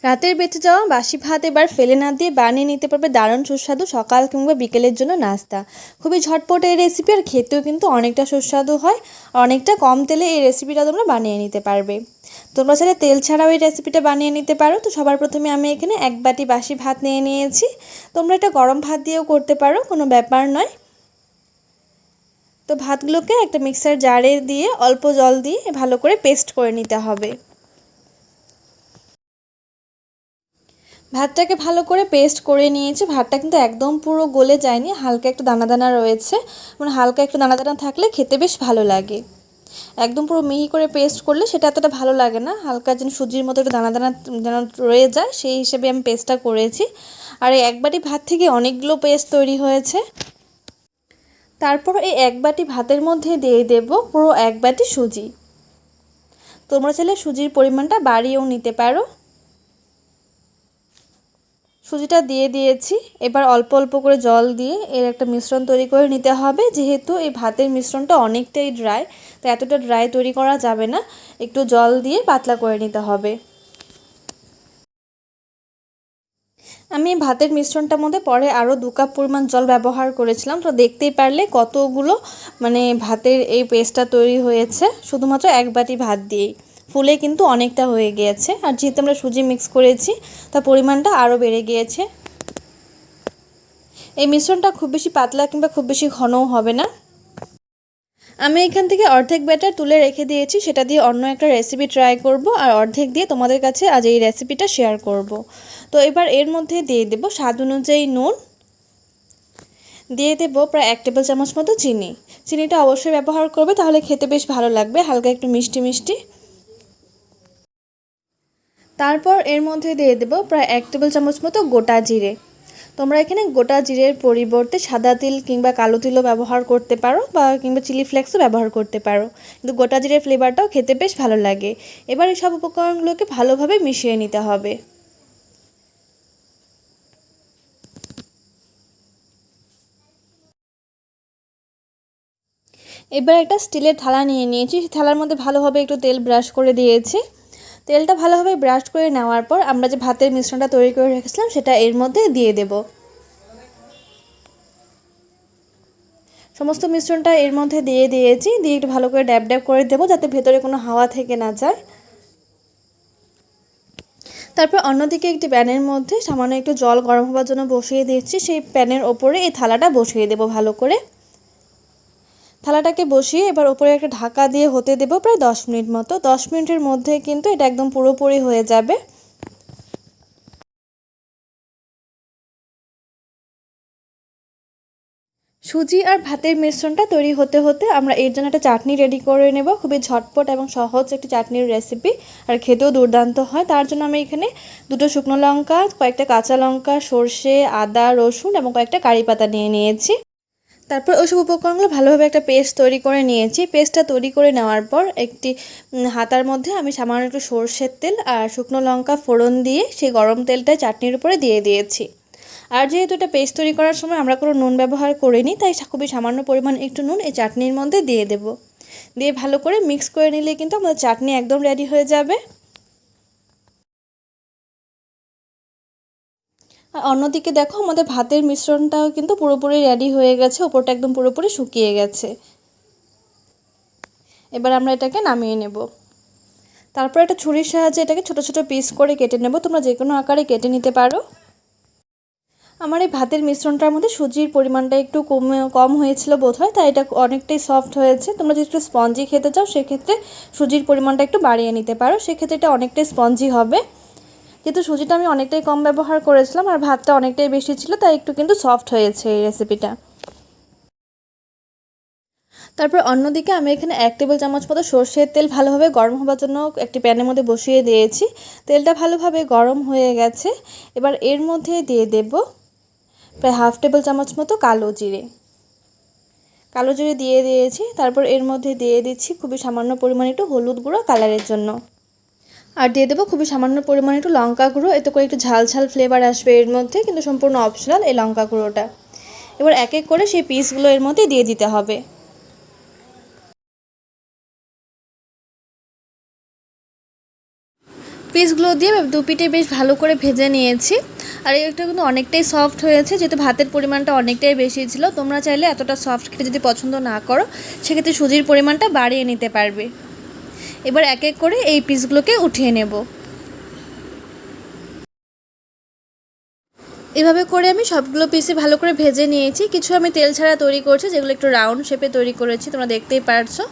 রাতের বেঁচে যাওয়া বাসি ভাত এবার ফেলে না দিয়ে বানিয়ে নিতে পারবে দারুণ সুস্বাদু সকাল কিংবা বিকেলের জন্য নাস্তা। খুবই ঝটপট এই রেসিপি, আর খেতেও কিন্তু অনেকটা সুস্বাদু হয়। অনেকটা কম তেলে এই রেসিপিটা তোমরা বানিয়ে নিতে পারবে। তোমরা চাইলে তেল ছাড়াও এই রেসিপিটা বানিয়ে নিতে পারো। তো সবার প্রথমে আমি এখানে 1 বাটি বাসি ভাত নিয়ে নিয়েছি। তোমরা এটা গরম ভাত দিয়েও করতে পারো, কোনো ব্যাপার নয়। তো ভাতগুলোকে একটা মিক্সার জারে দিয়ে অল্প জল দিয়ে ভালো করে পেস্ট করে নিতে হবে। ভাতটাকে ভালো করে পেস্ট করে নিয়েছি। ভাতটা কিন্তু একদম পুরো গলে যায়নি, হালকা একটু দানা দানা রয়েছে। মানে হালকা একটু দানা দানা থাকলে খেতে বেশ ভালো লাগে। একদম পুরো মিহি করে পেস্ট করলে সেটা এতটা ভালো লাগে না, হালকা যেন সুজির মতো একটু দানা দানা যেন রয়ে যায়, সেই হিসেবে আমি পেস্টটা করেছি। আর এই 1 বাটি ভাত থেকে অনেকগুলো পেস্ট তৈরি হয়েছে। তারপর এই 1 বাটি ভাতের মধ্যে দিয়ে দেব পুরো 1 বাটি সুজি। তোমরা চাইলে সুজির পরিমাণটা বাড়িয়েও নিতে পারো। সুজিটা দিয়ে দিয়েছি। এবার অল্প অল্প করে জল দিয়ে এর একটা মিশ্রণ তৈরি করে নিতে হবে। যেহেতু এই ভাতের মিশ্রণটা অনেকটাই ড্রাই, তো এতটা ড্রাই তৈরি করা যাবে না, একটু জল দিয়ে পাতলা করে নিতে হবে। আমি ভাতের মিশ্রণটার মধ্যে পরে আরও 2 কাপ পরিমাণ জল ব্যবহার করেছিলাম। তো দেখতেই পারলে কতগুলো ভাতের এই পেস্টটা তৈরি হয়েছে শুধুমাত্র 1 বাটি ভাত দিয়েই। ফুলে কিন্তু অনেকটা হয়ে গিয়েছে, আর যেহেতু আমরা সুজি মিক্স করেছি তার পরিমাণটা আরও বেড়ে গিয়েছে। এই মিশ্রণটা খুব বেশি পাতলা কিংবা খুব বেশি ঘনও হবে না। আমি এখান থেকে অর্ধেক ব্যাটার তুলে রেখে দিয়েছি, সেটা দিয়ে অন্য একটা রেসিপি ট্রাই করব, আর অর্ধেক দিয়ে তোমাদের কাছে আজ এই রেসিপিটা শেয়ার করব। তো এবার এর মধ্যে দিয়ে দেব স্বাদ অনুযায়ী নুন, দিয়ে দেব প্রায় 1 টেবিল চামচ মতো চিনি। চিনিটা অবশ্যই ব্যবহার করবে, তাহলে খেতে বেশ ভালো লাগবে, হালকা একটু মিষ্টি মিষ্টি। তারপর এর মধ্যে দিয়ে দেব প্রায় 1 টেবিল চামচ মতো গোটা জিরে। তোমরা এখানে গোটা জিরের পরিবর্তে সাদা তিল কিংবা কালো তিলও ব্যবহার করতে পারো, বা কিংবা চিলি ফ্লেক্সও ব্যবহার করতে পারো, কিন্তু গোটা জিরের ফ্লেভারটাও খেতে বেশ ভালো লাগে। এবার এই সব উপকরণগুলোকে ভালোভাবে মিশিয়ে নিতে হবে। এবার একটা স্টিলের থালা নিয়ে নিয়েছি, সেই থালার মধ্যে ভালোভাবে একটু তেল ব্রাশ করে দিয়েছি। তেলটা ভালোভাবে ব্রাশ করে নেওয়ার পর আমরা যে ভাতের মিশ্রণটা তৈরি করে রেখেছিলাম সেটা এর মধ্যে দিয়ে দেব। সমস্ত মিশ্রণটা এর মধ্যে দিয়ে দিয়েছি, দিয়ে একটু ভালো করে ড্যাব ড্যাব করে দেবো, যাতে ভেতরে কোনো হাওয়া থেকে না যায়। তারপর অন্যদিকে একটি প্যানের মধ্যে সামান্য একটু জল গরম হওয়ার জন্য বসিয়ে দিচ্ছি। সেই প্যানের ওপরে এই থালাটা বসিয়ে দেবো ভালো করে। থালাটাকে বসিয়ে এবার ওপরে একটা ঢাকা দিয়ে হতে দেবো প্রায় 10 মিনিট মতো। 10 মিনিটের মধ্যে কিন্তু এটা একদম পুরোপুরি হয়ে যাবে। সুজি আর ভাতের মিশ্রণটা তৈরি হতে হতে আমরা এর জন্য একটা চাটনি রেডি করে নেব। খুবই ঝটপট এবং সহজ একটি চাটনির রেসিপি, আর খেতেও দুর্দান্ত হয়। তার জন্য আমি এখানে 2টো শুকনো লঙ্কা, কয়েকটা কাঁচা লঙ্কা, সর্ষে, আদা, রসুন এবং কয়েকটা কারি পাতা নিয়ে নিয়েছি। তারপর ওইসব উপকরণগুলো ভালোভাবে একটা পেস্ট তৈরি করে নিয়েছি। পেস্টটা তৈরি করে নেওয়ার পর একটি হাতার মধ্যে আমি সামান্য একটু সর্ষের তেল আর শুকনো লঙ্কা ফোড়ন দিয়ে সেই গরম তেলটা চাটনির উপরে দিয়ে দিয়েছি। আর যেহেতু এটা পেস্ট তৈরি করার সময় আমরা কোনো নুন ব্যবহার করিনি, তাই খুবই সামান্য পরিমাণ একটু নুন এই চাটনির মধ্যে দিয়ে দেব। দিয়ে ভালো করে মিক্স করে নিলে কিন্তু আমাদের চাটনি একদম রেডি হয়ে যাবে। আর অন্যদিকে দেখো আমাদের ভাতের মিশ্রণটাও কিন্তু পুরোপুরি রেডি হয়ে গেছে, ওপরটা একদম পুরোপুরি শুকিয়ে গেছে। এবার আমরা এটাকে নামিয়ে নেব। তারপর একটা ছুরির সাহায্যে এটাকে ছোট ছোট পিস করে কেটে নেব। তোমরা যে কোনো আকারে কেটে নিতে পারো। আমার এই ভাতের মিশ্রণটার মধ্যে সুজির পরিমাণটা একটু কম হয়েছিল বোধহয়, তাই এটা অনেকটাই সফট হয়েছে। তোমরা যদি একটু স্পঞ্জি খেতে চাও সেক্ষেত্রে সুজির পরিমাণটা একটু বাড়িয়ে নিতে পারো, সেক্ষেত্রে এটা অনেকটাই স্পঞ্জি হবে। যেহেতু সুজিটা আমি অনেকটাই কম ব্যবহার করেছিলাম আর ভাতটা অনেকটাই বেশি ছিল, তাই একটু কিন্তু সফট হয়েছে এই রেসিপিটা। তারপর অন্যদিকে আমি এখানে 1 টেবিল চামচ মতো সর্ষের তেল ভালোভাবে গরম হওয়ার জন্য একটি প্যানের মধ্যে বসিয়ে দিয়েছি। তেলটা ভালোভাবে গরম হয়ে গেছে। এবার এর মধ্যে দিয়ে দেব প্রায় 1/2 টেবিল চামচ মতো কালো জিরে। কালো জিরে দিয়ে দিয়েছি। তারপর এর মধ্যে দিয়ে দিচ্ছি খুবই সামান্য পরিমাণে একটু হলুদ গুঁড়ো কালারের জন্য, আর দিয়ে দেবো খুবই সামান্য পরিমাণে একটু লঙ্কা গুঁড়ো। এতে করে একটু ঝাল ঝাল ফ্লেভার আসবে এর মধ্যে, কিন্তু সম্পূর্ণ অপশনাল এই লঙ্কা গুঁড়োটা। এবার এক এক করে সেই পিসগুলো এর মধ্যে দিয়ে দিতে হবে। পিসগুলো দিয়ে দু পিঠে বেশ ভালো করে ভেজে নিয়েছি। আর এটা কিন্তু অনেকটাই সফট হয়েছে, যেহেতু ভাতের পরিমাণটা অনেকটাই বেশি ছিল। তোমরা চাইলে এতটা সফট খেতে যদি পছন্দ না করো, সেক্ষেত্রে সুজির পরিমাণটা বাড়িয়ে নিতে পারবে। এবার এক এক করে এই পিসগুলোকে উঠিয়ে নেব। এভাবে করে আমি সবগুলো পিসে ভালো করে ভেজে নিয়েছি। কিছু আমি তেল ছাড়া তৈরি করছি, যেগুলো একটু রাউন্ড শেপে তৈরি করেছি, তোমরা দেখতেই পারছো।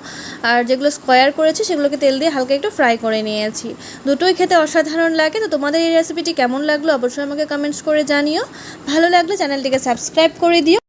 আর যেগুলো স্কোয়ার করেছি সেগুলোকে তেল দিয়ে হালকা একটু ফ্রাই করে নিয়েছি। দুটোই খেতে অসাধারণ লাগে। তো তোমাদের এই রেসিপিটি কেমন লাগলো অবশ্যই আমাকে কমেন্টস করে জানিও। ভালো লাগলে চ্যানেলটিকে সাবস্ক্রাইব করে দিও।